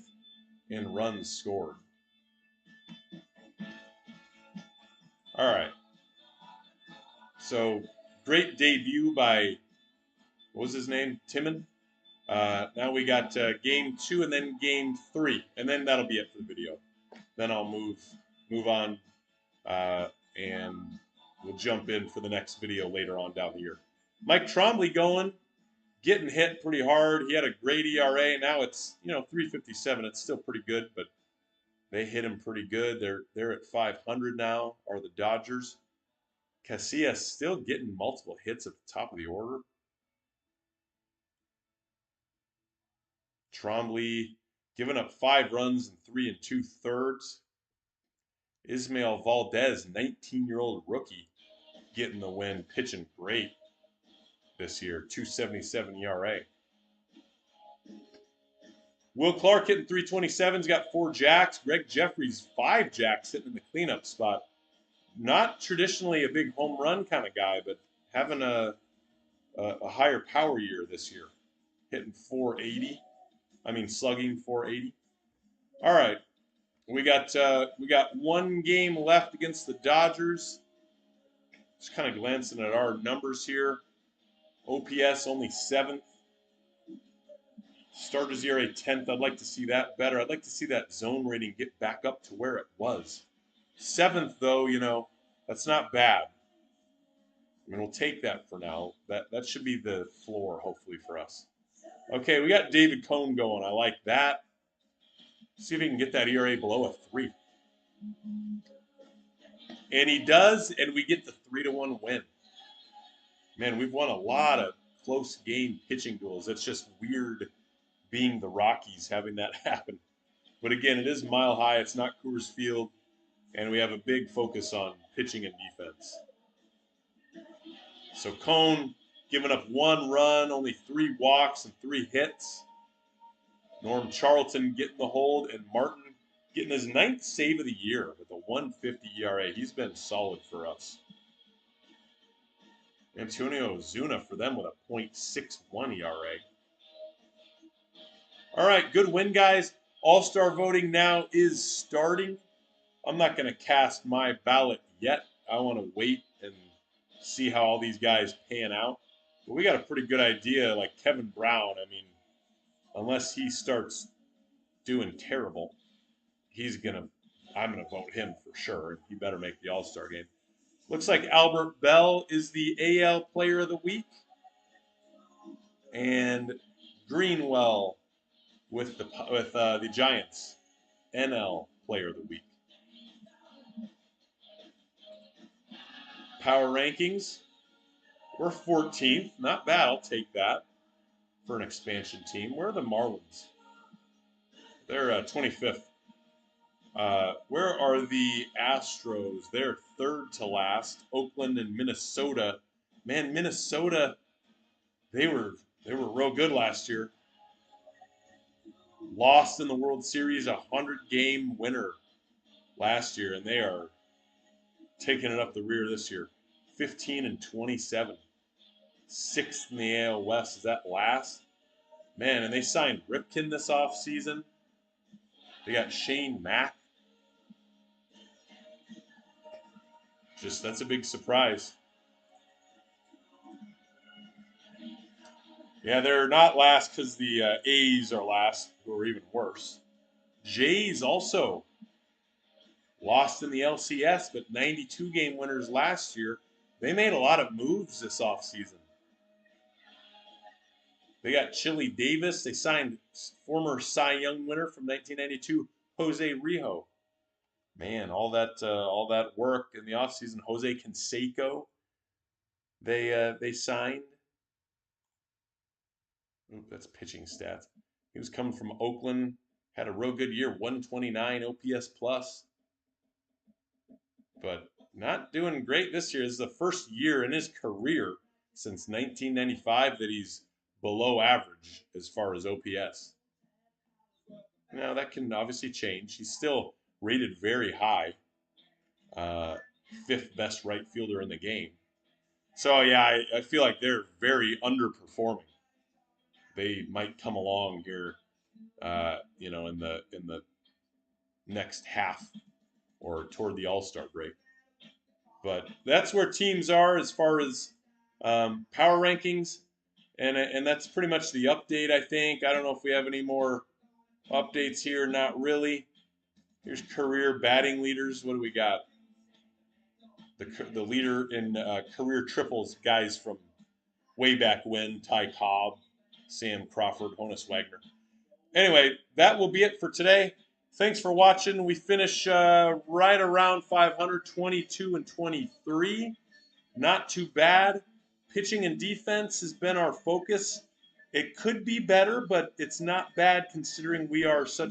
in runs scored. All right. So great debut by, what was his name? Timon. Now we got game 2 and then game 3, and then that'll be it for the video. Then I'll move on, and we'll jump in for the next video later on down here. Mike Trombley getting hit pretty hard. He had a great ERA. Now it's 3.57. It's still pretty good, but they hit him pretty good. They're at 500 now. Are the Dodgers? Casillas still getting multiple hits at the top of the order. Trombley giving up 5 runs in 3 2/3. Ismael Valdez, 19-year-old rookie, getting the win, pitching great this year, 2.77 ERA. Will Clark hitting 327's got 4 jacks. Greg Jeffries, 5 jacks, sitting in the cleanup spot. Not traditionally a big home run kind of guy, but having a higher power year this year, hitting 480. I mean, slugging 480. All right, we got 1 game left against the Dodgers. Just kind of glancing at our numbers here. OPS only 7th. Starters ERA 10th. I'd like to see that better. I'd like to see that zone rating get back up to where it was. 7th, though, that's not bad. I mean, we'll take that for now. That should be the floor, hopefully, for us. Okay, we got David Cone going. I like that. See if he can get that ERA below a 3. And he does, and we get the 3-1 win. Man, we've won a lot of close game pitching duels. It's just weird being the Rockies having that happen. But again, it is Mile High. It's not Coors Field. And we have a big focus on pitching and defense. So Cone giving up 1 run, only 3 walks and 3 hits. Norm Charlton getting the hold, and Martin getting his 9th save of the year with a 1.50 ERA. He's been solid for us. Antonio Ozuna for them with a .61 ERA. All right, good win, guys. All-star voting now is starting. I'm not going to cast my ballot yet. I want to wait and see how all these guys pan out. But we got a pretty good idea, like Kevin Brown. I mean, unless he starts doing terrible, I'm gonna vote him for sure. He better make the All-Star game. Looks like Albert Bell is the AL Player of the Week, and Greenwell with the Giants NL Player of the Week. Power rankings, we're 14th. Not bad. I'll take that for an expansion team. Where are the Marlins? They're 25th. Where are the Astros? They're third to last. Oakland and Minnesota. Man, Minnesota, they were they were real good last year. Lost in the World Series, 100-game winner last year, and they are taking it up the rear this year. 15-27, sixth in the AL West. Is that last? Man, and they signed Ripken this offseason. They got Shane Mack. Just that's a big surprise. Yeah, they're not last because the A's are last, who are even worse. Jays also lost in the LCS, but 92-game winners last year. They made a lot of moves this offseason. They got Chili Davis. They signed former Cy Young winner from 1992, Jose Rijo. Man, all that work in the offseason. Jose Canseco, they signed. Ooh, that's pitching stats. He was coming from Oakland, had a real good year, 129 OPS plus, but not doing great this year. This is the first year in his career since 1995 that he's below average as far as OPS. Now that can obviously change. He's still rated very high, uh, fifth best right fielder in the game. So yeah, I feel like they're very underperforming. They might come along here, in the next half or toward the All Star break. But that's where teams are as far as power rankings, and that's pretty much the update. I think I don't know if we have any more updates here. Not really. Here's career batting leaders. What do we got? The leader in career triples, guys from way back when: Ty Cobb, Sam Crawford, Honus Wagner. Anyway, that will be it for today. Thanks for watching. We finish right around 522 and 23. Not too bad. Pitching and defense has been our focus. It could be better, but it's not bad considering we are such